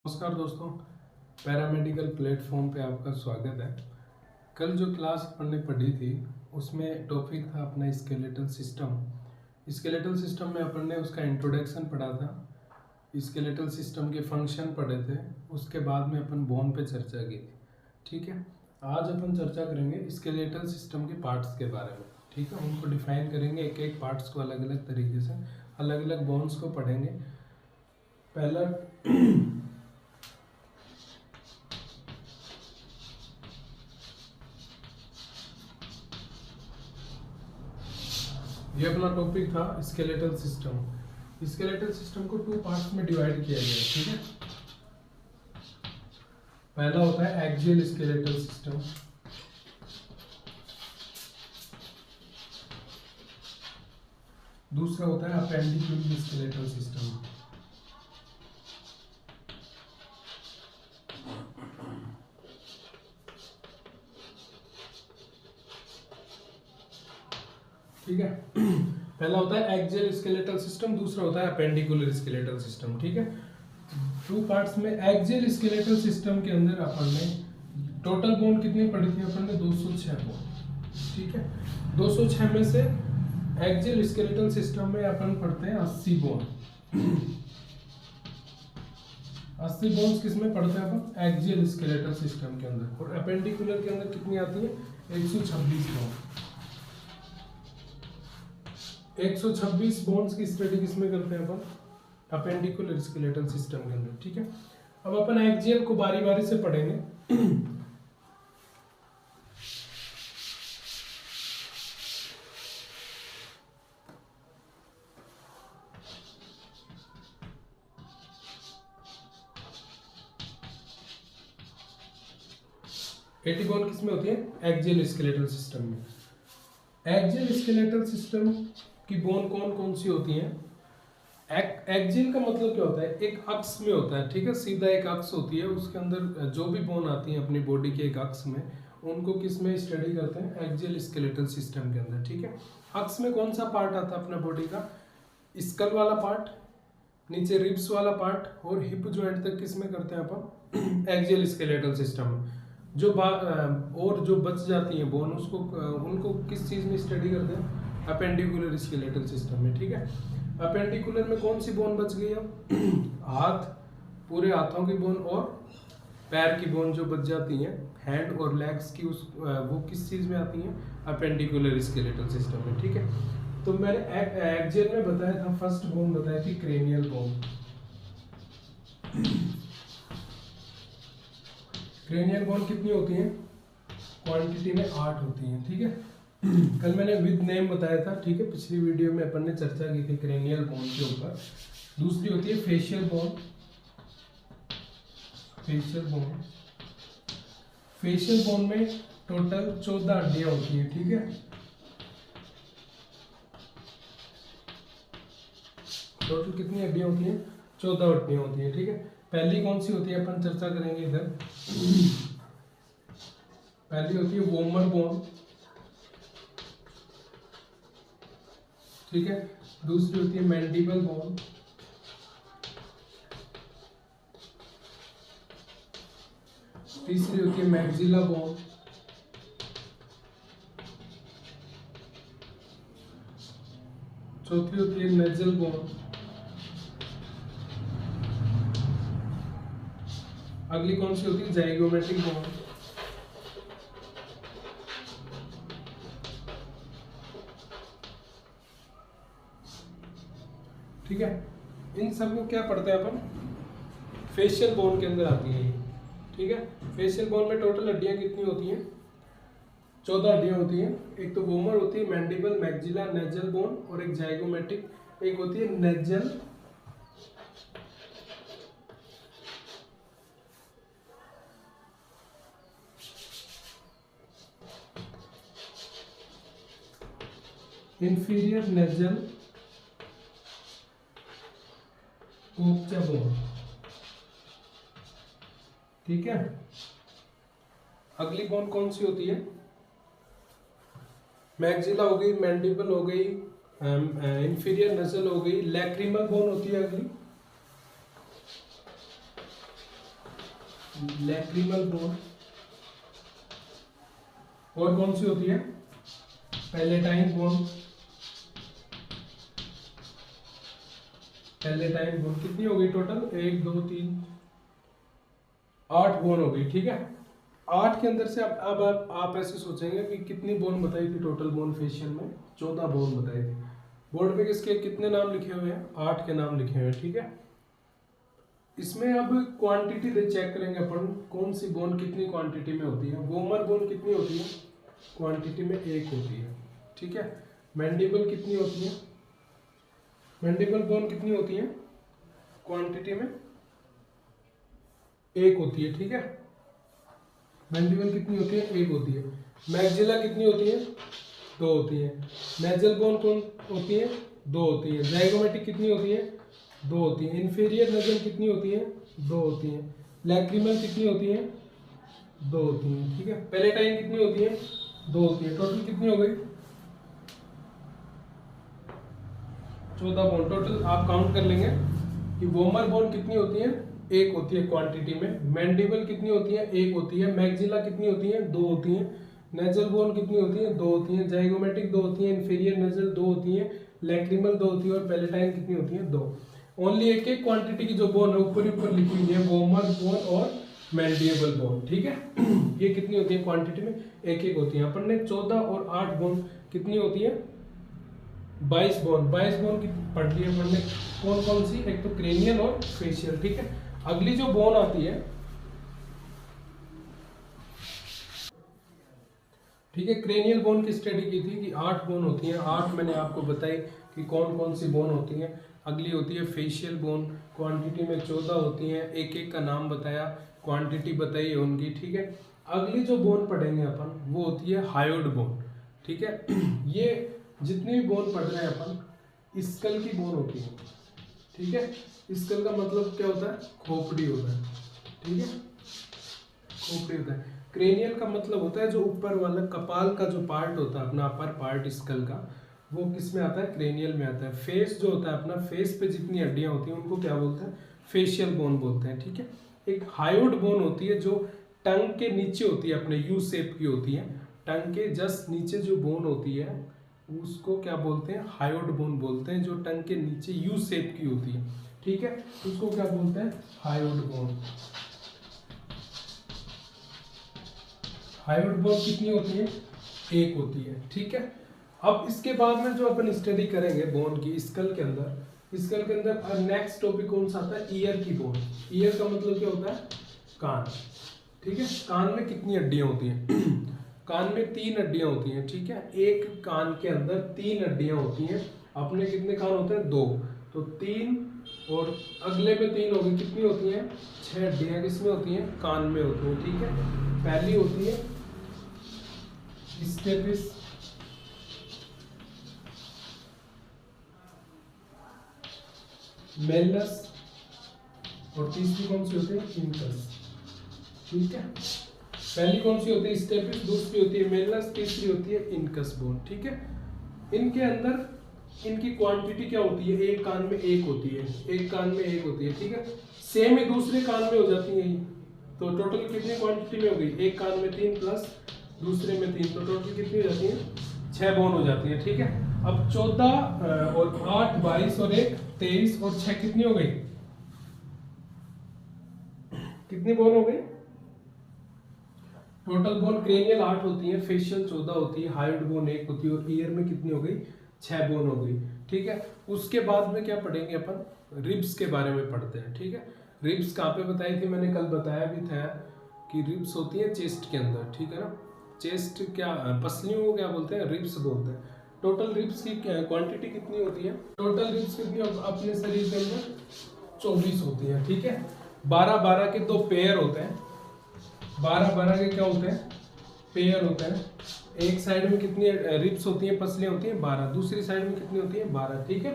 नमस्कार दोस्तों, paramedical platform पे आपका स्वागत है। कल जो क्लास अपन ने पढ़ी थी उसमें टॉपिक था अपना स्केलेटल सिस्टम। स्केलेटल सिस्टम में अपन ने उसका इंट्रोडक्शन पढ़ा था, स्केलेटल सिस्टम के फंक्शन पढ़े थे, उसके बाद में अपन बोन पे चर्चा की थी। ठीक है, आज अपन चर्चा करेंगे स्केलेटल सिस्टम के पार्ट्स के बारे में। ठीक है, उनको डिफाइन करेंगे, एक एक पार्ट्स को अलग अलग तरीके से, अलग अलग बोन्स को पढ़ेंगे। पहला ये अपना टॉपिक था स्केलेटल सिस्टम। स्केलेटल सिस्टम को टू पार्ट्स में डिवाइड किया गया है। ठीक है, पहला होता है एक्सियल स्केलेटल सिस्टम, दूसरा होता है अपेंडिकुलर स्केलेटल सिस्टम। ठीक है, पहला होता है एक्सियल स्केलेटल सिस्टम, दूसरा होता है अपेंडिकुलर स्केलेटल सिस्टम। ठीक है, टू पार्ट्स में। एक्सियल स्केलेटल सिस्टम के अंदर अपन ने टोटल बोन कितनी पढ़ी थी? अपन ने 206 बोन। ठीक है, 206 में से एक्सियल स्केलेटल सिस्टम में अपन पढ़ते हैं 80 बोन। 80 बोन्स किस में पढ़ते हैं अपन? एक्सियल स्केलेटल सिस्टम के अंदर। और अपेंडिकुलर के अंदर कितनी आती है? 126 बोन। 126 बोन्स की स्टडी किसमें करते हैं अपन? अपेंडिकुलर स्केलेटल सिस्टम के अंदर। ठीक है, अब अपन एक्सियल को बारी बारी से पढ़ेंगे। 80 बोन किसमें होती है? एक्सियल स्केलेटल सिस्टम में। एक्सियल स्केलेटल सिस्टम की बोन कौन कौन सी होती हैं? एक्सियल का मतलब क्या होता है? एक अक्ष में होता है। ठीक है, सीधा एक अक्ष होती है, उसके अंदर जो भी बोन आती है अपनी बॉडी के एक अक्ष में, उनको किस में स्टडी करते हैं? एक्सियल स्केलेटल सिस्टम के अंदर। ठीक है, अक्ष में कौन सा पार्ट आता है अपना बॉडी का? स्कल वाला पार्ट, नीचे रिब्स वाला पार्ट और हिप जॉइंट तक किस में करते हैं अपन? एक्सियल स्केलेटल सिस्टम में। और जो बच जाती है बोन, उसको उनको किस चीज में स्टडी करते हैं? अपेंडिकुलर स्केलेटल सिस्टम में। ठीक है, अपेंडिकुलर में कौन सी बोन बच गई अब? हाथ, पूरे हाथों की बोन और पैर की बोन जो बच जाती हैं, हैंड और लेग्स की, वो किस चीज में आती हैं? अपेंडिकुलर स्केलेटल सिस्टम में। ठीक है, तो मैंने एक्सियल में बताया था, फर्स्ट बोन बताया थी क्रेनियल बोन। क्रेनियल बोन कितनी होती है? क्वांटिटी में 8 होती हैं। ठीक है, कल मैंने विद नेम बताया था। ठीक है, पिछली वीडियो में अपन ने चर्चा की थी क्रेनियल बोन के ऊपर। दूसरी होती है facial bone. Facial bone, facial bone में टोटल 14 हड्डियां होती हैं। ठीक है, टोटल कितनी हड्डियां होती हैं? 14 हड्डियां होती हैं। ठीक है, पहली कौन सी होती है अपन चर्चा करेंगे इधर। पहली होती है वोमर बोन। ठीक है, दूसरी होती है मैंडिबल बोन। तीसरी होती है मैक्सिला बोन। चौथी होती है नेजल बोन। अगली कौन सी होती है? Zygomatic bone. ठीक है, इन सब को क्या पढ़ते हैं अपन? फेशियल बोन के अंदर आती है ये। ठीक है, फेशियल बोन में टोटल हड्डियां कितनी होती हैं? 14 हड्डियां होती हैं। एक तो वोमर होती है, मैंडिबल, मैक्सिला, नेजल बोन, और एक जाइगोमेटिक, एक होती है नेजल इंफीरियर नेजल कोप्चा बोन। ठीक है, अगली बोन कौन सी होती है? मैक्सिला हो गई, मैंडिबल हो गई, इंफीरियर नेजल हो गई, लैक्रिमल बोन होती है अगली। Lacrimal bone. और कौन सी होती है? Palatine bone. पैलेटाइन बोन कितनी हो गई टोटल? 1 2 3 8 बोन हो गई, ठीक है। 8 के अंदर से अब आप ऐसे सोचेंगे कि कितनी बोन बताई थी टोटल बोन फेशियल में? 14 बोन बताई थी। बोर्ड पे किसके कितने नाम लिखे हुए हैं? 8 के नाम लिखे हुए हैं, ठीक है। इसमें अब क्वांटिटी दे चेक करेंगे अपन, कौन सी बोन कितनी क्वांटिटी में होती है। वोमर बोन कितनी होती है? क्वांटिटी में 1 होती है, ठीक है। मैंडिबल कितनी होती है? मैंडिबल बोन कितनी होती है? क्वांटिटी में 1 होती है, ठीक है। मैंडिबल कितनी होती है? 1 होती है। मैक्सिला कितनी होती है? 2 होती है। नेजल बोन कौन होती है? 2 होती है। जाइगोमेटिक कितनी होती है? 2 होती है। इंफीरियर नेजल कितनी होती है? 2 होती है। लैक्रिमल कितनी होती है? 2 होती है, ठीक है। पैलेटाइन कितनी होती है? 2 होती है। टोटल कितनी हो गई? 14 बोन टोटल। आप काउंट कर लेंगे कि वोमर बोन कितनी होती है? 1 होती है क्वांटिटी में। मैंडिबल कितनी होती है? 1 होती है। मैक्सिला कितनी होती है? 2 होती है। नेजल बोन कितनी होती है? 2 होती है। जाइगोमेटिक 2 होती है। इंफीरियर नेजल 2 होती है। लैक्रिमल 2 होती है। और पैलेटाइन कितनी होती है? 2। ओनली एक एक क्वांटिटी की जो बोन है ऊपर ऊपर लिखी हुई है, वोमर बोन और मैंडिबल बोन, ठीक है। ये कितनी होती है क्वांटिटी में? एक एक होती है। अपन ने 14 और 8 बोन कितनी होती है? 22 बोन। 22 बोन की पढ़ ली है अपन ने। कौन कौन सी? एक तो क्रेनियल और फेशियल, ठीक है। अगली जो बोन आती है, ठीक है, क्रेनियल बोन की स्टडी की थी कि 8 बोन होती हैं। 8 मैंने आपको बताई कि कौन कौन सी बोन होती हैं। अगली होती है फेशियल बोन, क्वांटिटी में 14 होती हैं। एक एक का नाम बताया, क्वांटिटी बताई है उनकी, ठीक है। अगली जो बोन पढ़ेंगे अपन वो होती है हायोड बोन, ठीक है। ये जितनी भी बोन पढ़ रहे हैं अपन, स्कल की बोन होती है, ठीक है। स्कल का मतलब क्या होता है? खोपड़ी होता है, ठीक है। खोपड़ी होता है। क्रेनियल का मतलब होता है जो ऊपर वाला कपाल का जो पार्ट होता है अपना, अपर पार्ट स्कल का, वो किस में आता है? क्रेनियल में आता है। फेस जो होता है अपना, फेस पे जितनी हड्डियां होती हैं उनको क्या बोलते हैं? फेशियल बोन बोलते हैं, ठीक है। एक हायोड बोन होती है जो टंग के नीचे होती है, अपने यू शेप की होती है। टंग के जस्ट नीचे जो बोन होती है उसको क्या बोलते हैं? हायोड बोन बोलते हैं। जो टंग के नीचे यू शेप की होती है, ठीक है, उसको क्या बोलते हैं? Hyoid bone. हायोड बोन कितनी होती है? 1 होती है, ठीक है। अब इसके बाद में जो अपन स्टडी करेंगे बोन की स्कल के अंदर, स्कल के अंदर नेक्स्ट टॉपिक कौन सा आता है? ईयर की बोन। ईयर का मतलब क्या होता है? कान, ठीक है। कान में कितनी हड्डियां होती हैं? कान में 3 हड्डियां होती हैं, ठीक है। एक कान के अंदर 3 हड्डियां होती हैं। अपने कितने कान होते हैं? 2। तो 3 और अगले में 3 होगी, कितनी होती हैं? 6 हड्डियां किसमें होती हैं? कान में होती हैं, ठीक है। पहली होती है स्टेपिस, मेलस, और तीसरी कौन सी होती है? इंकस, ठीक है। पहली कौन सी होती है? स्टेपिस, दूसरी होती है मेलस, तीसरी होती है इंकस बोन, ठीक है। इनके अंदर इनकी क्वांटिटी क्या होती है? एक कान में 1 होती है, एक कान में 1 होती है, ठीक है। सेम ही दूसरे कान में हो जाती है। तो टोटल कितनी क्वांटिटी में हो गई? एक कान में 3 प्लस दूसरे में 3, तो टोटल कितनी हो जाती है? 6 बोन हो जाती है, ठीक है। अब 14 और 8 22 और 1 23 और 6 कितनी हो गई? कितनी बोन हो गई? टोटल बोन क्रेनियल 8 होती है, फेशियल 14 होती है, हायोड बोन 1 होती है, और ईयर में कितनी हो गई? 6 बोन हो गई, ठीक है। उसके बाद में क्या पढ़ेंगे अपन? रिब्स के बारे में पढ़ते हैं, ठीक है। रिब्स कहाँ पे बताई थी? मैंने कल बताया भी था कि रिब्स होती है चेस्ट के अंदर, ठीक है ना। चेस्ट क्या, पसलियों को क्या बोलते हैं? रिब्स बोलते हैं। टोटल रिब्स की क्वांटिटी कितनी होती है? टोटल रिब्स कितनी अपने शरीर के अंदर? 24 होती है, ठीक है। 12-12 के 2 पेयर होते हैं। 12-12 के क्या होते हैं? पेयर होते हैं। एक साइड में कितनी रिब्स होती हैं, पसलियां होती हैं? 12। दूसरी साइड में कितनी होती है? 12, ठीक है।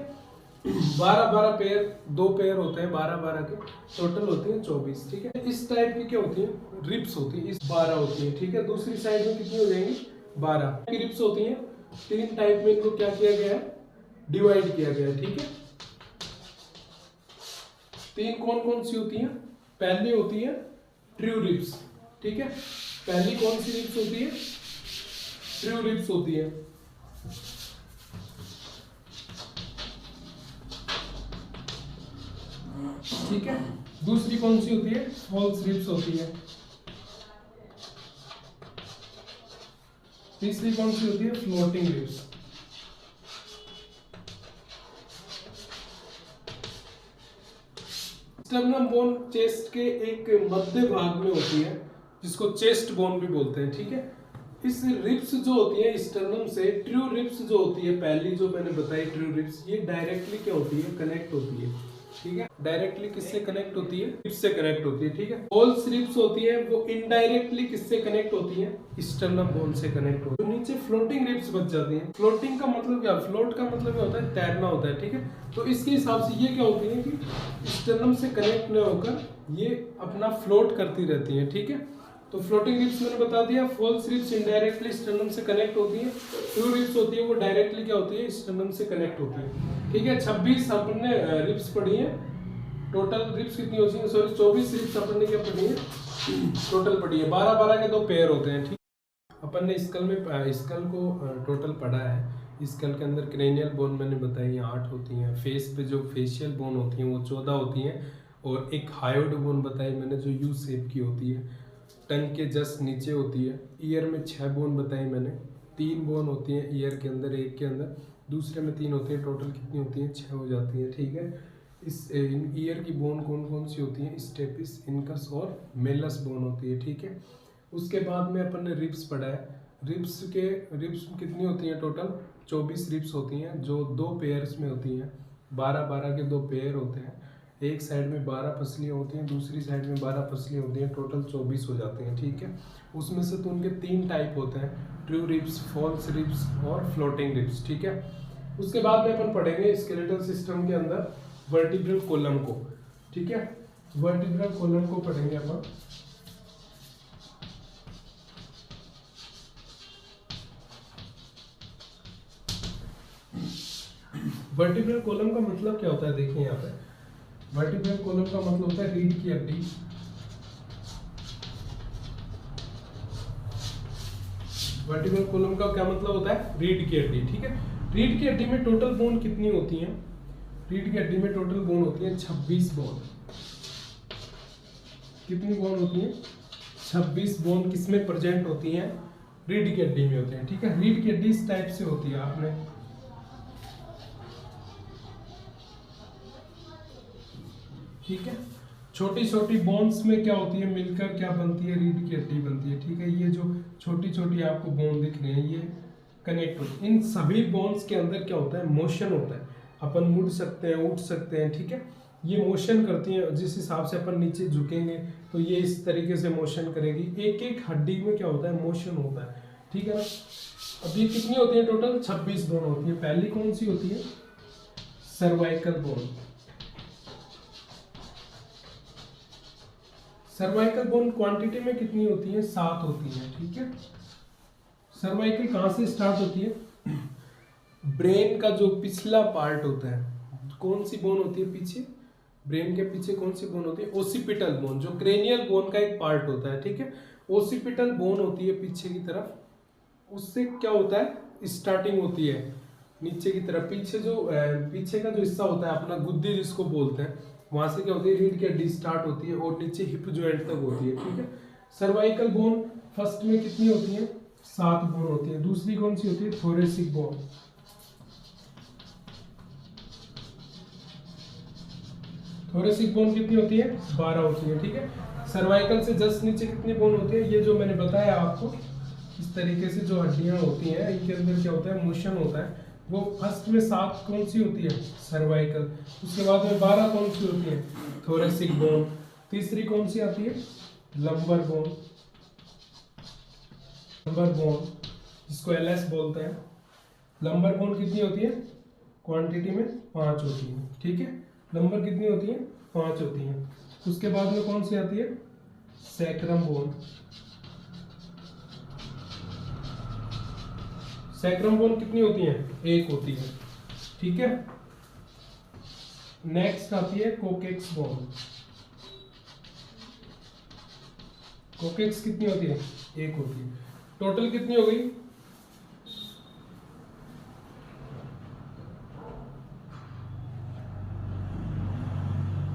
12-12 पेयर, 2 पेयर होते हैं 12-12 के, टोटल होती है 24, ठीक है। इस टाइप की क्या होती है? रिब्स होती है, इस 12 होती है, ठीक है। दूसरी साइड में कितनी हो जाएंगी? 12 की रिब्स होती हैं। 3 टाइप में इनको क्या किया गया है? डिवाइड किया गया है, ठीक है। 3 कौन कौन सी होती हैं? पहली होती है ट्रू रिब्स, ठीक है। पहली कौन सी रिब्स होती है? ट्रू रिब्स होती है। ठीक है। दूसरी कौन सी होती है? फॉल्स रिब्स होती है। तीसरी कौन सी होती है? Floating ribs. Sternum bone chest के एक मध्य भाग में होती है, जिसको चेस्ट बोन भी बोलते हैं, ठीक है। इस रिब्स जो होती है स्टर्नम से, ट्रू रिब्स जो होती है, पहली जो मैंने बताई ट्रू रिब्स, ये डायरेक्टली क्या होती है? कनेक्ट होती है, ठीक है। डायरेक्टली किससे कनेक्ट होती है? रिब्स से कनेक्ट होती है, ठीक है। फॉल्स रिब्स होती है वो इनडायरेक्टली किससे कनेक्ट होती है? स्टर्नम बोन से कनेक्ट होती है। तो नीचे फ्लोटिंग रिब्स बच जाती हैं। फ्लोटिंग का मतलब क्या? फ्लोट का मतलब क्या होता है? तैरना होता है, ठीक है। तो इसके हिसाब से ये क्या होती है कि स्टर्नम से कनेक्ट न होकर ये अपना फ्लोट करती रहती है, ठीक है। तो फ्लोटिंग रिब्स मैंने बता दिया। फॉल्स रिब्स इनडायरेक्टली स्टर्नम से कनेक्ट होती है। ट्रू रिब्स होती है वो डायरेक्टली क्या होती है? स्टर्नम से कनेक्ट होती है, ठीक है। 26 हमने रिब्स पढ़ी है। टोटल रिब्स कितनी होती है? सॉरी 24 रिब्स अपन ने क्या पढ़ी है? टोटल पढ़ी है। 12-12 के 2 पेयर होते हैं, ठीक। अपन ने स्कल को टोटल पढ़ा है। स्कल के अंदर क्रेनियल बोन मैंने बताई 8 होती हैं। फेस पे जो फेशियल बोन होती हैं वो 14 होती हैं। और एक हायोइड बोन बताई मैंने जो यू शेप की होती है, टंग के जस्ट नीचे होती है। ईयर में 6 बोन बताई मैंने। 3 बोन होती हैं ईयर के अंदर, एक के अंदर, दूसरे में 3 होती हैं। टोटल कितनी होती हैं? 6 हो जाती हैं, ठीक है। इस ईयर की बोन कौन कौन सी होती हैं? स्टेपिस, इनकस और मेलस बोन होती है, ठीक है। उसके बाद में अपन ने रिब्स पढ़ा है। रिब्स कितनी होती हैं? टोटल 24 रिब्स होती हैं, जो 2 पेयर्स में होती हैं। 12-12 के 2 पेयर होते हैं। एक साइड में 12 पसलियाँ होती हैं, दूसरी साइड में 12 पसलियाँ होती हैं। टोटल 24 हो जाते हैं, ठीक है। उसमें से तो उनके 3 टाइप होते हैं, ट्रू रिब्स, फॉल्स रिब्स और फ्लोटिंग रिब्स, ठीक है। उसके बाद में अपन पढ़ेंगे स्केलेटल सिस्टम के अंदर वर्टिब्रल कॉलम को, ठीक है। वर्टिब्रल कॉलम को पढ़ेंगे अपन। वर्टिब्रल कॉलम का मतलब क्या होता है? देखिए यहाँ पे वर्टिब्रल कॉलम का मतलब होता है रीढ़ की हड्डी। वर्टिब्रल कॉलम का क्या मतलब होता है? रीढ़ की हड्डी, ठीक है। रीढ़ की हड्डी में टोटल बोन कितनी होती हैं? रीढ़ की हड्डी में टोटल बोन होती है 26 बोन। कितनी बोन होती है? 26 बोन किसमें प्रेजेंट होती हैं? रीढ़ की हड्डी में होते हैं, ठीक है। रीढ़ की हड्डी इस टाइप से होती है, आपने ठीक है। छोटी छोटी बोन्स में क्या होती है? मिलकर क्या बनती है? रीढ़ की हड्डी बनती है, ठीक है। ये जो छोटी छोटी आपको बोन दिख रही है, ये कनेक्ट होती है। इन सभी बोन्स के अंदर क्या होता है? मोशन होता है। अपन मुड़ सकते हैं, उठ सकते हैं, ठीक है। ये मोशन करती हैं। जिस हिसाब से अपन नीचे झुकेंगे तो ये इस तरीके से मोशन करेगी। एक एक हड्डी में क्या होता है? मोशन होता है, ठीक है ना। अब ये कितनी होती है? टोटल 26 बोन होती है। पहली कौन सी होती है? Cervical bone. Cervical bone quantity में कितनी होती है? 7 होती है, ठीक है। सर्वाइकल कहाँ से स्टार्ट होती है? ब्रेन का जो पिछला पार्ट होता है, कौन सी बोन होती है पीछे? ब्रेन के पीछे कौन सी बोन होती है? ओसिपिटल बोन, जो क्रेनियल बोन का एक पार्ट होता है, ठीक है। ओसिपिटल बोन होती है पीछे की तरफ। उससे क्या होता है? स्टार्टिंग होती है नीचे की तरफ। पीछे का जो हिस्सा होता है अपना गुद्दी जिसको बोलते हैं, वहां से क्या होती है? रीढ़ की हड्डी स्टार्ट होती है और नीचे हिप जॉइंट तक होती है, ठीक है। सर्वाइकल बोन फर्स्ट में कितनी होती है? 7 बोन होती है। दूसरी कौन सी होती है? Thoracic bone. थोरेसिक बोन कितनी होती है? 12 होती है, ठीक है। सर्वाइकल से जस्ट नीचे कितनी बोन होती है? ये जो मैंने बताया आपको, इस तरीके से जो हड्डियां होती हैं इनके अंदर क्या होता है? मोशन होता है। वो फर्स्ट में 7 कौन सी होती है? सर्वाइकल। उसके बाद में 12 कौन सी होती है? Thoracic bone. तीसरी कौन सी आती है? Lumbar bone. लंबर बोन जिसको एलएस बोलते हैं। लंबर बोन कितनी होती है? क्वांटिटी में 5 होती है, ठीक है। लंबर कितनी होती है? 5 होती है। उसके बाद में कौन सी आती है? Sacrum bone. सैक्रम बोन कितनी होती है? 1 होती है, ठीक है। नेक्स्ट आती है कोकेक्स बोन। कोकेक्स कितनी होती है? एक होती है। टोटल कितनी हो गई?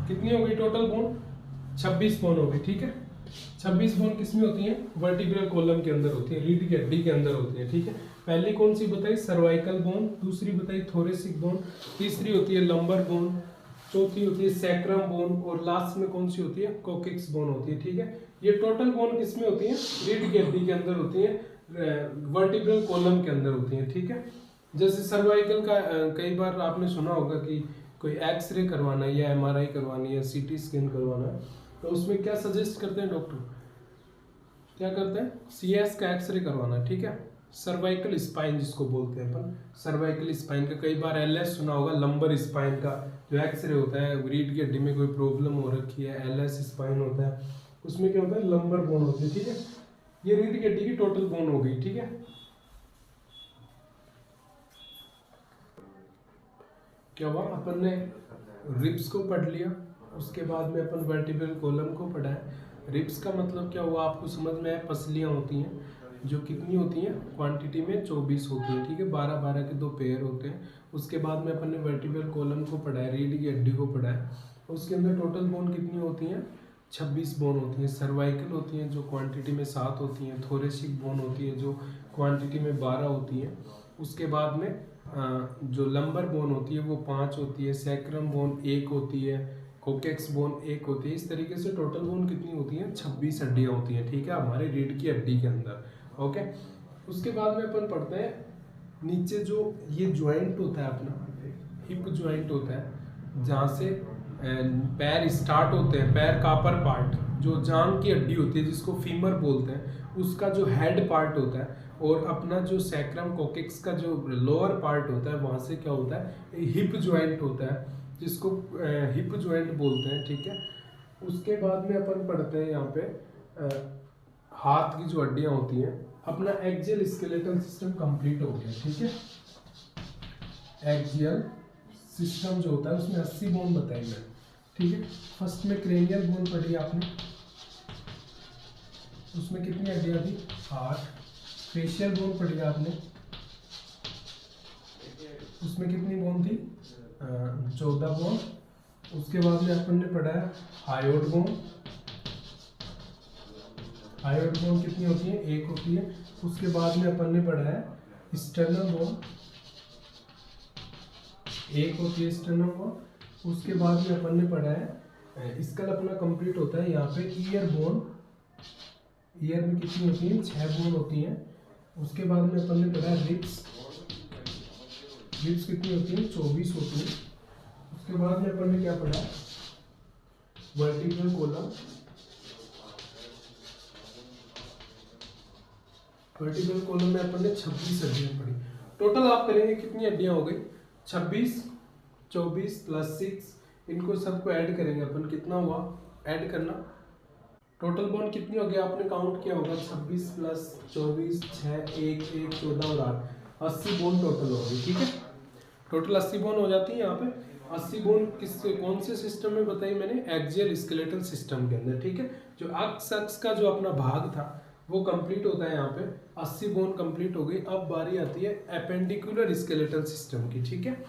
कितनी हो गई टोटल बोन? 26 बोन हो गई, ठीक है। 26 बोन किसमें होती हैं? वर्टिब्रल कॉलम के अंदर होती है, रीढ़ की हड्डी के अंदर होती है, ठीक है। पहली कौन सी बताई? सर्वाइकल बोन, दूसरी बताई थोरेसिक बोन, तीसरी होती है लंबर बोन, चौथी होती है सैक्रम बोन, और लास्ट में कौन सी होती है? कोकिक्स बोन होती है, ठीक है। ये टोटल बोन किसमें होती है? रीढ़ की हड्डी के अंदर होती है, वर्टिब्रल कॉलम के अंदर होती है, ठीक है। जैसे सर्वाइकल का कई बार आपने सुना होगा कि कोई एक्सरे करवाना है या एमआरआई करवानी है या सीटी स्कैन करवाना है, तो उसमें क्या सजेस्ट करते हैं डॉक्टर? क्या करते हैं? सीएस का एक्सरे करवाना, ठीक है। सर्वाइकल स्पाइन जिसको बोलते हैं अपन, सर्वाइकल स्पाइन का कई बार एलएस सुना होगा, लंबर स्पाइन का जो एक्सरे होता है, रीढ़ की हड्डी में कोई प्रॉब्लम हो रखी है, एलएस स्पाइन होता है, उसमें क्या होता है? लंबर बोन होती है, ठीक है। ये रीढ़ की हड्डी की टोटल बोन हो गई, ठीक है। क्या हुआ? अपन ने रिब्स को पढ़ लिया, उसके बाद में अपन वर्टिब्रल कॉलम को पढ़ा है। रिब्स का मतलब क्या हुआ आपको समझ में आया? पसलियाँ होती हैं जो कितनी होती हैं? क्वांटिटी में 24 होती है, ठीक है। 12-12 के 2 पेयर होते हैं। उसके बाद में अपन ने वर्टिब्रल कॉलम को पढ़ा है, रीढ़ की हड्डी को पढ़ा है। उसके अंदर टोटल बोन कितनी होती हैं? 26 बोन होती हैं। सर्वाइकल होती हैं जो क्वांटिटी में 7 होती हैं, थोरेसिक बोन होती है जो क्वांटिटी में 12 होती हैं। उसके बाद में जो लंबर बोन होती है वो 5 होती है, सैक्रम बोन 1 होती है, कोकेक्स बोन 1 होती है। इस तरीके से टोटल बोन कितनी होती है? 26 हड्डियाँ होती हैं, ठीक है, हमारे रीढ़ की हड्डी के अंदर, ओके। उसके बाद में अपन पढ़ते हैं नीचे जो ये ज्वाइंट होता है अपना, हिप ज्वाइंट होता है, जहाँ से पैर स्टार्ट होते हैं, पैर का अपर पार्ट जो जांग की हड्डी होती है जिसको फीमर बोलते हैं, उसका जो हेड पार्ट होता है, और अपना जो सैक्रम कोकेक्स का जो लोअर पार्ट होता है, वहाँ से क्या होता है? हिप ज्वाइंट होता है जिसको हिप ज्वाइंट बोलते हैं, ठीक है। उसके बाद में अपन पढ़ते हैं यहाँ पे हाथ की जो हड्डियाँ होती हैं। अपना एक्सियल स्केलेटल सिस्टम कंप्लीट हो गया, ठीक है। एक्सियल सिस्टम जो होता है उसमें 80 बोन बताई गए, ठीक है। फर्स्ट में क्रेनियल बोन पढ़ी आपने, उसमें कितनी हड्डियाँ थी? 8। फेशियल बोन पढ़ी आपने, उसमें कितनी बोन थी? 14 बोन। उसके बाद में अपन ने पढ़ा है हायोड बोन। हायोड बोन कितनी होती है? 1 होती है। उसके बाद में अपन ने पढ़ा है स्टर्नम बोन, 1 होती है स्टर्नम बोन। उसके बाद में अपन ने पढ़ा है स्कल अपना कंप्लीट होता है यहाँ पे ईयर बोन। ईयर में कितनी होती है? 6 बोन होती हैं। उसके बाद में अपन ने पढ़ा है रिब्स। रिब्स कितनी होती है? 24 होती है। उसके बाद में अपन ने क्या पढ़ा? Vertebral column. वर्टिब्रल कॉलम में अपन ने 26 हड्डियां पढ़ी। टोटल आप करेंगे कितनी हड्डियां हो गई? 26, 24 प्लस 6, इनको सबको ऐड करेंगे अपन, कितना हुआ? ऐड करना। टोटल बोन कितनी हो गई? आपने काउंट किया होगा, 26 प्लस 24, 6, 1, 1, 14 और 8, 80 बोन टोटल हो गई, ठीक है। टोटल 80 बोन हो जाती है यहाँ पे। 80 बोन कौन से सिस्टम में बताई मैंने? एक्सियल स्केलेटल सिस्टम के अंदर, ठीक है। जो अक्स का जो अपना भाग था वो कंप्लीट होता है यहाँ पे। 80 बोन कंप्लीट हो गई। अब बारी आती है एपेंडिकुलर स्केलेटल सिस्टम की, ठीक है।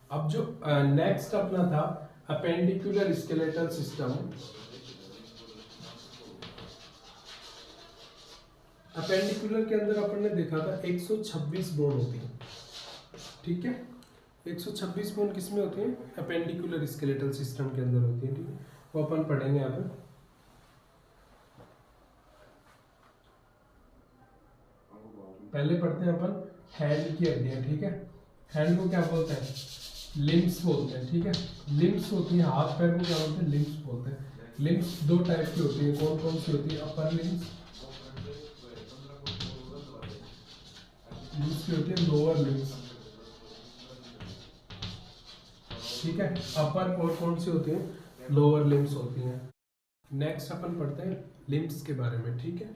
अब जो नेक्स्ट अपना था अपेंडिकुलर स्केलेटल सिस्टम। अपेंडिकुलर के अंदर अपन ने देखा था 126 बोन होती है, ठीक है। 126 बोन किसमें होती है? अपेंडिकुलर स्केलेटल सिस्टम के अंदर होती है, ठीक है। वो अपन पढ़ेंगे यहाँ पे। पहले पढ़ते हैं अपन हैंड की हड्डियाँ, ठीक है। हैंड को क्या बोलते हैं? लिम्स बोलते हैं, ठीक है। लिम्स होती है, हाथ पैर को क्या बोलते हैं? लिम्स बोलते हैं। लिम्स 2 टाइप की होती है। कौन कौन सी होती है? अपर लिम्स, दूसरी होती है लोअर लिम्स, ठीक है। अपर और कौन सी होती है? लोअर लिम्स होती हैं। नेक्स्ट अपन पढ़ते हैं लिम्स के बारे में, ठीक है।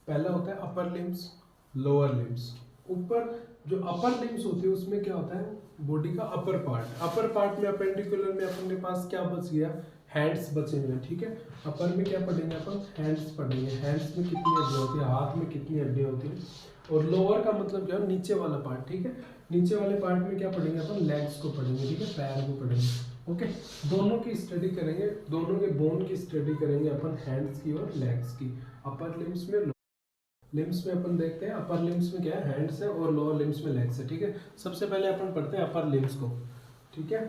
पहला होता है अपर लिम्स, लोअर लिम्स। ऊपर जो अपर लिम्स होती है उसमें क्या होता है? बॉडी का अपर पार्ट। अपर पार्ट में अपेंडिकुलर में अपन के पास क्या बच गया? हैंड्स बचे हुए हैं, ठीक है। अपर में क्या पढ़ेंगे अपन, हैंड्स पढ़ेंगे। हैंड्स में कितनी हड्डियाँ होती है, हाथ में कितनी हड्डियाँ होती है। और लोअर का मतलब क्या है, नीचे वाला पार्ट, ठीक है। नीचे वाले पार्ट में क्या पढ़ेंगे अपन, लेग्स को पढ़ेंगे, ठीक है, पैर को पढ़ेंगे, ओके। दोनों की स्टडी करेंगे, दोनों के बोन की स्टडी करेंगे अपन, हैंड्स की और लेग्स की। अपर लिम्स में, लिम्स में अपन देखते हैं, अपर लिम्स में क्या है, हैंड्स है, और लोअर लिम्स में लेग्स है, ठीक है। सबसे पहले अपन पढ़ते हैं अपर लिम्स को, ठीक है।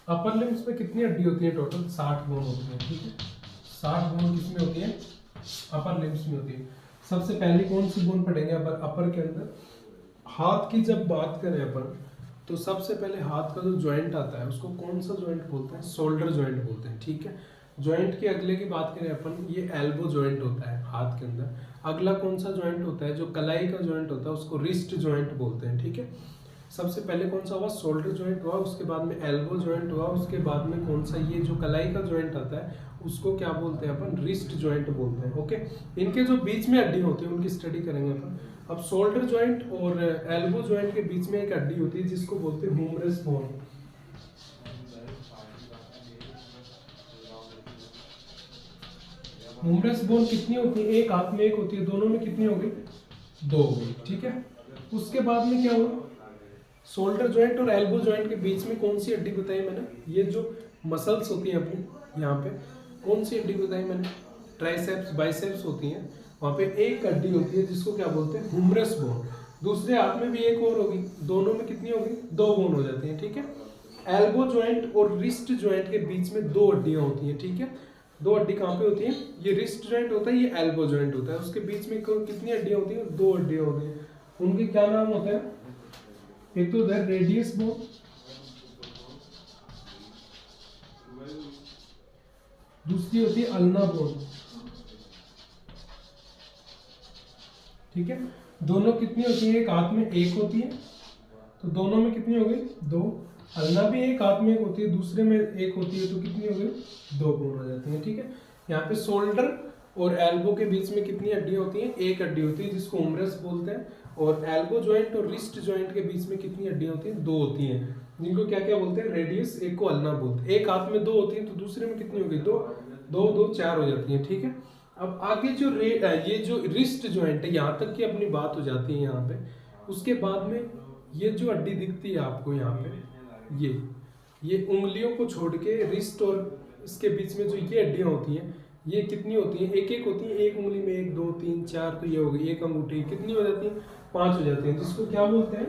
अपर लिम्स में कितनी हड्डी होती है टोटल, 60 बोन होती है, ठीक है। 60 बोन किसमें होती है, अपर लिम्स में होती है। सबसे पहले कौन सी बोन पढ़ेंगे अपर के अंदर, हाथ की जब बात करें अपन, तो सबसे पहले हाथ का जो जॉइंट आता है उसको कौन सा जॉइंट बोलते हैं, शोल्डर जॉइंट बोलते हैं, ठीक है। जॉइंट के अगले की बात करें अपन, ये एल्बो जॉइंट होता है हाथ के अंदर। अगला कौन सा जॉइंट होता है, जो कलाई का जॉइंट होता है उसको रिस्ट जॉइंट बोलते हैं, ठीक है। सबसे पहले कौन सा हुआ, शोल्डर जॉइंट हुआ, उसके बाद में एल्बो जॉइंट हुआ, उसके बाद में कौन सा, ये जो कलाई का जॉइंट आता है उसको क्या बोलते हैं अपन, रिस्ट जॉइंट बोलते हैं, ओके। इनके जो बीच में हड्डी होती है उनकी स्टडी करेंगे अपन। अब शोल्डर जॉइंट और एल्बो जॉइंट के बीच में एक हड्डी होती है जिसको बोलते हैं ह्यूमरस बोन। ह्यूमरस बोन कितनी होती है, एक हाथ में एक होती है, दोनों में कितनी हो गई, 2 हो गई, ठीक है। उसके बाद में क्या हुआ, शोल्डर जॉइंट और एल्बो जॉइंट के बीच में कौन सी हड्डी बताई मैंने, ये जो मसल्स होती हैं अपनी यहाँ पे, कौन सी हड्डी बताई मैंने, ट्राइसेप्स बाइसेप्स होती हैं, वहाँ पे एक हड्डी होती है जिसको क्या बोलते हैं, ह्यूमरस बोन। दूसरे हाथ में भी एक और होगी, दोनों में कितनी होगी, 2 बोन हो जाती हैं, ठीक है। एल्बो जॉइंट और रिस्ट जॉइंट के बीच में 2 हड्डियाँ होती हैं, ठीक है। 2 हड्डी कहाँ पे होती है, ये रिस्ट जॉइंट होता है, ये एल्बो जॉइंट होता है, उसके बीच में कितनी हड्डियाँ होती हैं, 2 हड्डियाँ होती हैं। उनके क्या नाम होता है, एक तो उधर रेडियस बोन, दूसरी होती है अल्ना बोन, ठीक है। दोनों कितनी होती है, एक हाथ में एक होती है, तो दोनों में कितनी हो गई, 2। अल्ना भी एक हाथ में एक होती है, दूसरे में एक होती है, तो कितनी हो गई, 2 बोन हो जाती है, ठीक है। यहाँ पे शोल्डर और एल्बो के बीच में कितनी हड्डियाँ होती हैं, एक हड्डी होती है जिसको ह्यूमरस बोलते हैं। और एल्बो जॉइंट और रिस्ट जॉइंट के बीच में कितनी हड्डियाँ होती हैं, 2 होती हैं, जिनको क्या क्या बोलते हैं, रेडियस, एक को अल्ना बोलते हैं। एक हाथ में 2 होती है तो दूसरे में कितनी होगी, 2 2 2 4 हो जाती है, ठीक है। अब आगे जो ये जो रिस्ट जॉइंट है, यहाँ तक की अपनी बात हो जाती है यहाँ पे। उसके बाद में ये जो हड्डी दिखती है आपको यहाँ पे, ये उंगलियों को छोड़ के रिस्ट और इसके बीच में जो ये हड्डियाँ होती हैं, ये कितनी होती हैं, एक एक होती है, एक उंगली में 1 2 3 4, तो ये हो गई एक अंगूठी, कितनी हो जाती है, 5 हो जाती है, जिसको क्या बोलते हैं,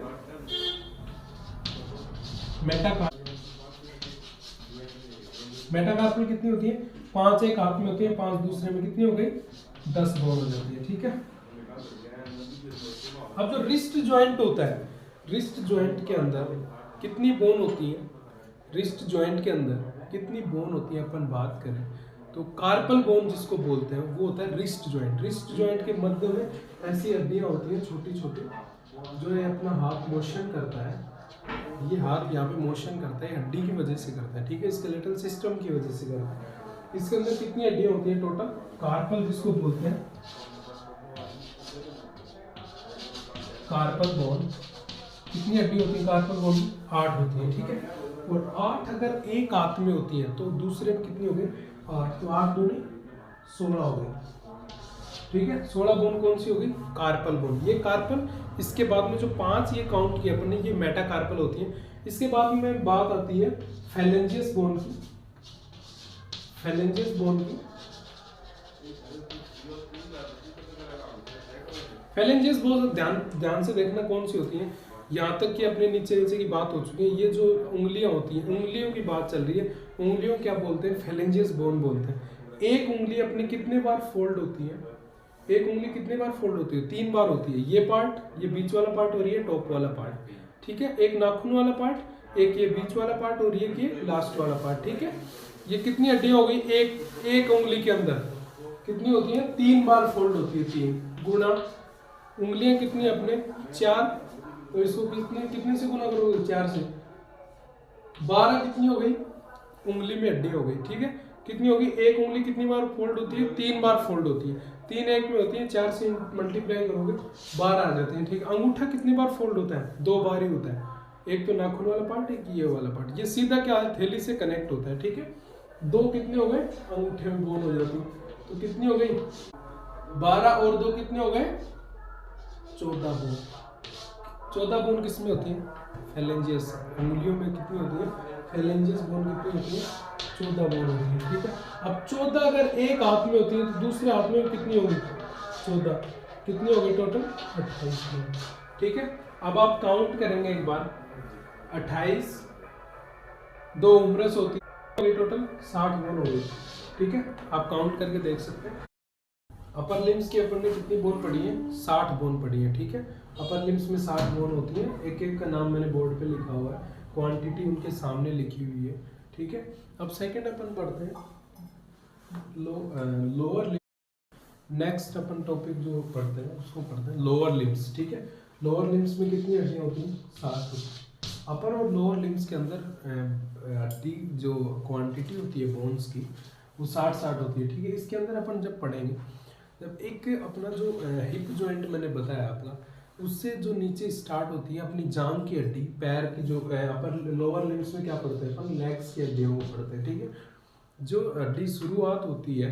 मेटाकार्पल कितनी होती है, 5 एक हाथ में होती है, 5 दूसरे में, कितनी हो गई, 10 बोन हो जाती है, ठीक है। अब जो रिस्ट जॉइंट होता है, रिस्ट जॉइंट के अंदर कितनी बोन होती है, रिस्ट जॉइंट के अंदर कितनी बोन होती है अपन बात करें तो कार्पल बोन जिसको बोलते हैं वो होता है रिस्ट जॉइंट। रिस्ट जॉइंट के मध्य में ऐसी हड्डियां होती हैं छोटी छोटी, जो ये अपना हाथ मोशन करता है, ये हाथ यहाँ पे मोशन करता है, हड्डी की वजह से करता है, ठीक है, स्केलेटल सिस्टम की वजह से करता है। इसके अंदर कितनी हड्डियां होती हैं टोटल, कार्पल जिसको बोलते हैं, कार्पल बोन कितनी हड्डी होती है, कार्पल बोन 8 होती है, ठीक है। और 8 अगर एक हाथ में होती है तो दूसरे में कितनी हो गई, 8, तो 8 दूनी 16 हो गई, ठीक है। 16 बोन कौन सी होगी, कार्पल बोन। ये कार्पल, इसके बाद में जो 5 ये काउंट किए अपने, ये मेटाकार्पल होती है। इसके बाद में बात आती है फैलेंजियस बोन की, फैलेंजियस बोन की। फैलेंजियस बोन ध्यान से देखना कौन सी होती है, यहाँ तक कि अपने नीचे नीचे की बात हो चुकी है, ये जो उंगलियां होती हैं, उंगलियों की बात चल रही है, उंगलियों क्या बोलते हैं, फैलेंजियस बोन बोलते हैं। एक उंगली अपनी कितने बार फोल्ड होती है, एक उंगली कितने बार फोल्ड होती है, 3 बार होती है। ये पार्ट, ये बीच वाला पार्ट और ये टॉप वाला पार्ट, ठीक है। एक नाखून वाला पार्ट, एक ये बीच वाला पार्ट और ये लास्ट वाला पार्ट, ठीक है। ये कितनी हड्डियां हो गई, एक उंगली के अंदर कितनी होती है, 3 बार फोल्ड होती है, 3 गुना उंगलियां कितनी अपने 4, तो इसको कितने से गुना करोगे, 4 से 12 कितनी हो गई, उंगली में हड्डी हो गई, ठीक है। कितनी होगी, एक उंगली कितनी बार फोल्ड होती है, 3 बार फोल्ड होती है, 3 एक में होती है, 4 से मल्टीप्लाई करोगे 12 आ जाते हैं, ठीक है। अंगूठा कितनी बार फोल्ड होता है, 2 बार ही होता है, एक तो नाखून वाला पार्ट, एक ये वाला पार्ट, ये सीधा क्या है, थैली से कनेक्ट होता है, ठीक है। 2 कितने हो गए, अंगूठे में बोन हो जाती है, तो कितनी हो गई 12 और 2 कितने हो गए 14 बोन। 14 बोन किसमें होती है, फेलेंजियस, उंगलियों में कितनी होती है, फेलेंजियस बोन कितनी होती है, 14 बोन होती है, ठीक है। अब 14 अगर एक हाथ में होती है तो दूसरे हाथ में कितनी होगी 14, कितनी होगी टोटल 28 बोन, ठीक है। अब आप काउंट करेंगे एक बार, 28 2 उम्रस होती है, टोटल 60 बोन हो गई, ठीक है। आप काउंट करके देख सकते हैं। अपर लिम्स की अपन ने कितनी बोन पड़ी है, 60 बोन पड़ी है, ठीक है। अपर लिम्स में 60 बोन होती है, एक एक का नाम मैंने बोर्ड पे लिखा हुआ है, क्वांटिटी उनके सामने लिखी हुई है, ठीक है। अब सेकंड अपन पढ़ते हैं लोअर लिम्स। नेक्स्ट अपन टॉपिक जो पढ़ते हैं उसको पढ़ते हैं लोअर लिम्स, ठीक है। लोअर लिम्स में कितनी हड्डियां होती हैं, 60। अपर और लोअर लिम्स के अंदर हड्डी जो क्वांटिटी होती है बोन्स की वो 60 होती है, ठीक है। इसके अंदर अपन जब पढ़ेंगे, जब एक अपना जो हिप जॉइंट मैंने बताया अपना, उससे जो नीचे स्टार्ट होती है अपनी जांघ की हड्डी, पैर की जो अपर लोअर लिम्स में क्या पढ़ते हैं अपन, लेग्स की हड्डियों को पढ़ते हैं, ठीक है। जो हड्डी शुरुआत होती है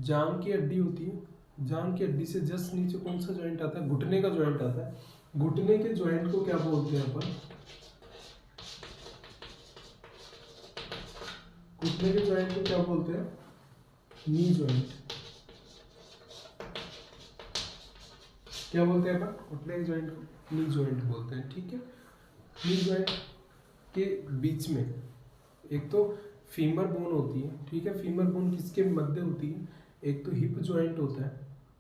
जांघ की हड्डी होती है, जांघ की हड्डी से जस्ट नीचे कौन सा जॉइंट आता है, घुटने का जॉइंट आता है। घुटने के जॉइंट को क्या बोलते हैं अपन, घुटने के जॉइंट को क्या बोलते हैं, नी जॉइंट। क्या बोलते हैं अपन, घुटने के जॉइंट को नी जॉइंट बोलते हैं, ठीक है। नी जॉइंट के बीच में एक तो फीमर बोन होती है, ठीक है। फीमर बोन किसके मध्य होती है, एक तो हिप जॉइंट होता है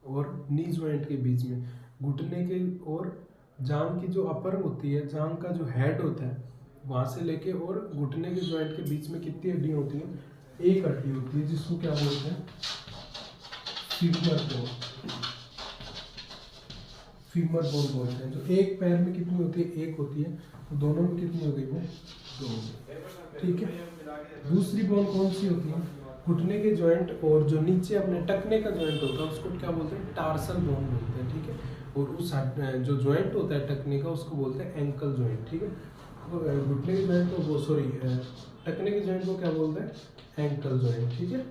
और नी जॉइंट के बीच में घुटने के और जांघ की जो अपर होती है, जांघ का जो हेड होता है वहां से लेके और घुटने के जॉइंट के बीच में कितनी हड्डियां होती हैं, एक हड्डी होती है, जिसको क्या बोलते हैं, फीमर बोन। फीमर बोन बोलते हैं। जो एक पैर में कितनी होती है, एक होती है, तो दोनों में कितनी हो गई वो 2, ठीक है। दूसरी बोन कौन सी होती है, घुटने के जॉइंट और जो नीचे अपने टकने का जॉइंट होता है उसको क्या बोलते हैं, टार्सल बोन बोलते हैं, ठीक है। और उस जो जॉइंट होता है टकने का उसको बोलते हैं एंकल जॉइंट, ठीक है। तो घुटने के जॉइंट को वो सॉरी टकने के जॉइंट को क्या बोलते हैं, एंकल जॉइंट, ठीक है।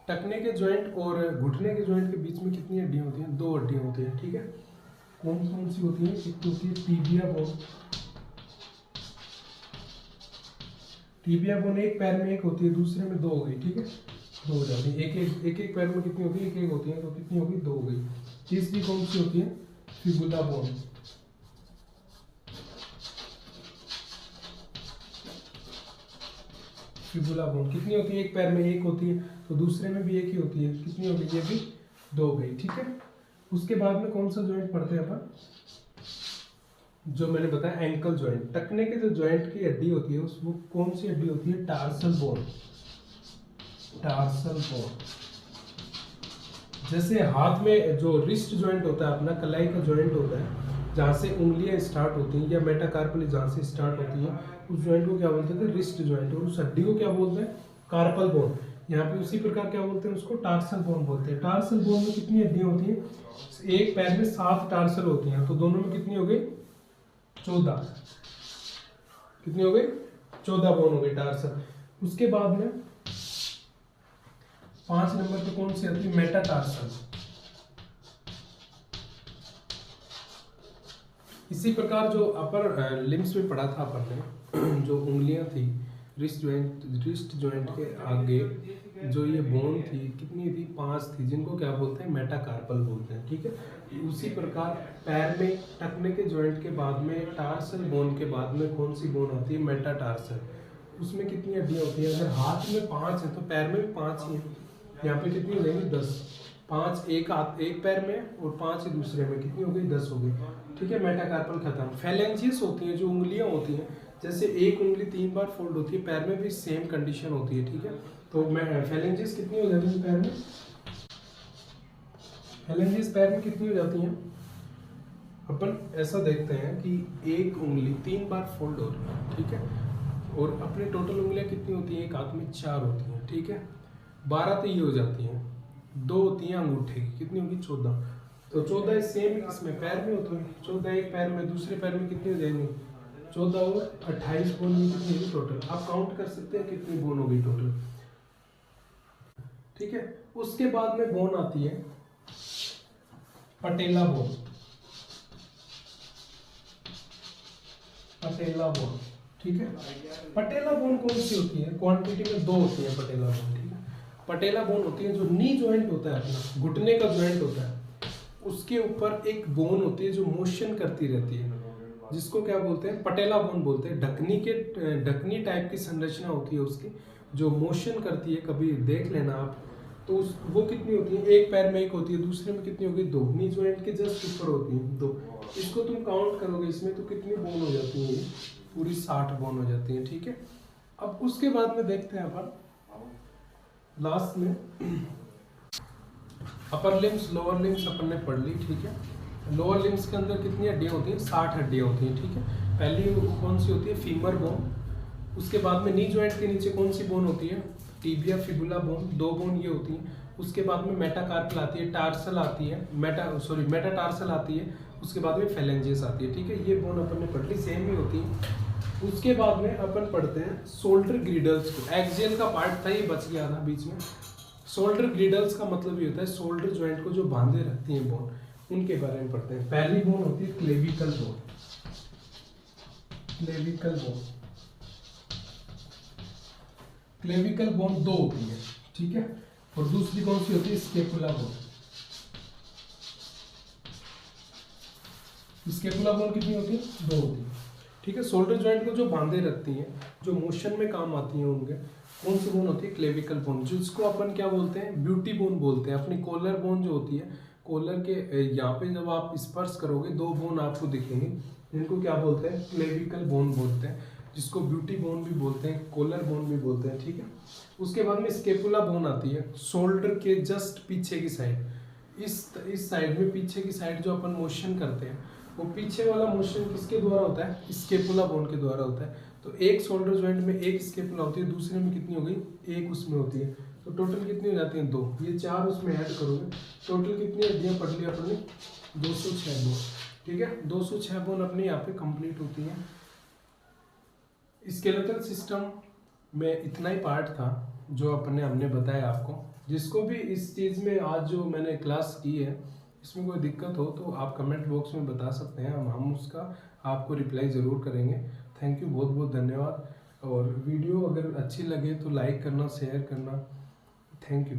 टकने के जॉइंट और घुटने के जॉइंट के बीच में कितनी हड्डियां होती हैं, 2 हड्डियां होती हैं, ठीक है। कौन कौन सी होती है, एक तो होती है टीबिया बोन। टीबिया बोन एक पैर में एक होती है, दूसरे में 2 हो गई, ठीक है, 2 हो जाती है। एक पैर में कितनी होती है, एक होती है, तो कितनी होगी 2 हो गई। तीसरी कौन सी होती है, फिबुला बोन। फिबुला बोन कितनी होती है, एक पैर में एक होती है, तो दूसरे में भी एक ही होती है, कितनी होगी, ये भी 2 हो गई, ठीक है। उसके बाद में कौन सा जॉइंट पढ़ते हैं अपन, जो मैंने बताया एंकल जॉइंट। टकने के जो जॉइंट की हड्डी होती है वो कौन सी हड्डी होती है, टार्सल बोन। Tarsal bone. जैसे हाथ में जो रिस्ट जॉइंट होता है अपना, कलाई का जॉइंट होता है, जहाँ से उंगलियां स्टार्ट होती हैं, या मेटाकार्पल जहाँ से स्टार्ट होती हैं, उस जॉइंट को क्या बोलते थे, रिस्ट जॉइंट। और उस हड्डी को क्या बोलते हैं, कार्पल बोन। यहाँ पे उसी प्रकार क्या बोलते हैं उसको, टार्सल बोन बोलते हैं। टार्सल बोन में कितनी हड्डियां होती हैं, एक पैर में 7 टार्सल होती हैं, तो दोनों में कितनी हो गई 14। कितनी हो गई 14 बोन हो गई टार्सल। उसके बाद में 5 नंबर पे कौन सी आती है, मेटाटार्सल। इसी प्रकार जो अपर लिम्स में पढ़ा था अपन ने, जो उंगलियां थी रिस्ट जॉइंट के आगे जो ये बोन थी, कितनी थी 5 थी, जिनको क्या बोलते हैं, मेटाकार्पल बोलते हैं, ठीक है। उसी प्रकार पैर में टकने के जॉइंट के बाद में टार्सल बोन के बाद में कौन सी बोन आती है, मेटाटार्सल। उसमें कितनी हड्डियां होती है, अगर हाथ में 5 है तो पैर में भी 5 ही है। यहाँ पे कितनी हो जाएंगी 10। 5 एक पैर में और 5 ही दूसरे में, कितनी हो गई 10 हो गई, ठीक है। मेटाकार्पल खत्म। फेलेंजियस होती हैं जो उंगलियां होती हैं, जैसे एक उंगली 3 बार फोल्ड होती है, पैर में भी सेम कंडीशन होती है, ठीक है। तो फेलेंजियस कितनी हो जाती है पैर में, फेलेंजियस पैर में कितनी हो जाती हैं, अपन ऐसा देखते हैं कि एक उंगली 3 बार फोल्ड हो रही है, ठीक है। और अपनी टोटल उंगलियां कितनी होती हैं, एक हाथ में 4 होती हैं, ठीक है। 12 तो ये हो जाती हैं, 2 होती हैं अंगूठे की, कितनी होगी 14। तो 14 सेम इसमें पैर में होती है, 14 एक पैर में, दूसरे पैर में कितनी हो जाएंगी 14 और 28 बोन में कितनी होगी टोटल। आप काउंट कर सकते हैं कितनी बोन होगी टोटल, ठीक है। उसके बाद में बोन आती है पटेला बोन, पटेला बोन, ठीक है। पटेला बोन कौन सी होती है, क्वांटिटी में 2 होती है पटेला बोन, ठीक है। पटेला बोन होती है जो नी जॉइंट होता है अपना, घुटने का जॉइंट होता है, उसके ऊपर एक बोन होती है जो मोशन करती रहती है, जिसको क्या बोलते हैं, पटेला बोन बोलते हैं। ढकनी टाइप की संरचना होती है उसकी, जो मोशन करती है, कभी देख लेना आप। तो वो कितनी होती है, एक पैर में एक होती है, दूसरे में कितनी होगी 2, नी जॉइंट के जस्ट ऊपर होती है 2। इसको तुम काउंट करोगे इसमें तो कितनी बोन हो जाती है, पूरी 60 बोन हो जाती है, ठीक है। अब उसके बाद में देखते हैं अपन लास्ट में अपर लिम्स लोअर लिम्स अपन ने पढ़ ली, ठीक है। लोअर लिम्स के अंदर कितनी हड्डियां होती हैं, 60 हड्डियां होती हैं, ठीक है। पहली कौन सी होती है, फीमर बोन। उसके बाद में नी जॉइंट के नीचे कौन सी बोन होती है, टिबिया फिबुला बोन, 2 बोन ये होती हैं। उसके बाद में मेटाकार्पल आती है, टार्सल आती है, मेटाटार्सल आती है। उसके बाद में फेलेंजेस आती है, ठीक है। ये बोन अपन ने पढ़ ली, सेम ही होती है। उसके बाद में अपन पढ़ते हैं शोल्डर ग्रिडल्स को। एक्सियल का पार्ट था, ये बच गया था बीच में। शोल्डर ग्रिडल्स का मतलब ये होता है शोल्डर जॉइंट को जो बांधे रखती हैं बोन, उनके बारे में पढ़ते हैं। पहली बोन होती है clavicle bone, clavicle bone. Clavicle bone 2 होती है, ठीक है। और दूसरी कौन सी होती है, स्केपुला बोन। स्केपुला बोन कितनी होती है, 2 होती है, ठीक है। शोल्डर जॉइंट को जो बांधे रखती हैं, जो मोशन में काम आती हैं, उनके कौन सी बोन होती है, क्लेविकल बोन, जिसको अपन क्या बोलते हैं, ब्यूटी बोन बोलते हैं। अपनी कॉलर बोन जो होती है, कॉलर के यहाँ पे जब आप स्पर्श करोगे 2 बोन आपको दिखेंगे, इनको क्या बोलते हैं, क्लेविकल बोन बोलते हैं, जिसको ब्यूटी बोन भी बोलते हैं, कॉलर बोन भी बोलते हैं, ठीक है। उसके बाद में स्केपुला बोन आती है, शोल्डर के जस्ट पीछे की साइड, इस साइड में पीछे की साइड जो अपन मोशन करते हैं, वो पीछे वाला मोशन किसके द्वारा होता है, स्केपुला बोन के द्वारा होता है। तो एक शोल्डर जॉइंट में एक स्केपुला होती है, दूसरे में कितनी हो गई, एक उसमें होती है। तो टोटल कितनी हो जाती हैं, 2। ये 4 उसमें ऐड करोगे, टोटल कितनी हड्डियां पढ़ ली अपने, 206 बोन, ठीक है। 206 बोन अपने यहाँ पे कंप्लीट होती है। स्केलेटल सिस्टम में इतना ही पार्ट था जो हमने बताया आपको। जिसको भी इस चीज़ में आज जो मैंने क्लास की है, इसमें कोई दिक्कत हो तो आप कमेंट बॉक्स में बता सकते हैं, हम उसका आपको रिप्लाई ज़रूर करेंगे। थैंक यू, बहुत बहुत धन्यवाद। और वीडियो अगर अच्छी लगे तो लाइक करना, शेयर करना। Thank you.